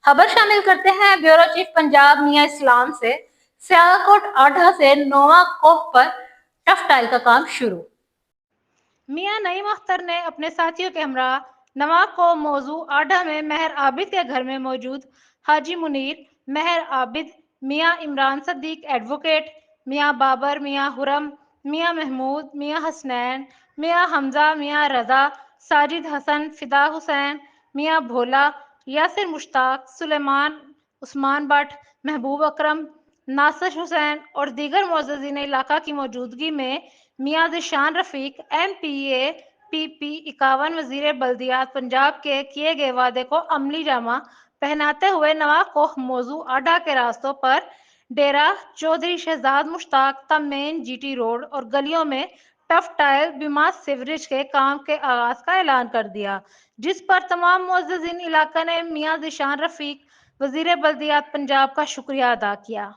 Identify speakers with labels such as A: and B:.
A: خبر شامل کرتے ہیں بیورو چیف پنجاب میاں اسلام سے۔ سیالکوٹ آڈھا سے نواں کوہ پر ٹف ٹائل کا کام شروع۔
B: میاں نعیم اختر نے اپنے ساتھیوں کے ہمراہ نواں کوہ موضوع آڈھا میں مہر عابد کے گھر میں موجود حاجی منیر، مہر عابد، میاں عمران صدیق ایڈوکیٹ، میاں بابر، میاں خرم، میاں محمود، میاں حسنین، میاں حمزہ، میاں رضا، ساجد حسن، فدا حسین، میاں بھولا، یاسر مشتاق، سلیمان، عثمان بٹ، محبوب اکرم، ناصر حسین اور دیگر معززین علاقہ کی موجودگی میں میاں ذیشان رفیق ایم پی اے پی پی 51 وزیر بلدیات پنجاب کے کیے گئے وعدے کو عملی جامہ پہناتے ہوئے نواں کوہ موضوع آڈھا کے راستوں پر ڈیرہ چودھری شہزاد مشتاق تا مین جی ٹی روڈ اور گلیوں میں ٹف ٹائل بما سیوریج کے کام کے آغاز کا اعلان کر دیا، جس پر تمام معززین علاقہ نے میاں ذیشان رفیق وزیر بلدیات پنجاب کا شکریہ ادا کیا۔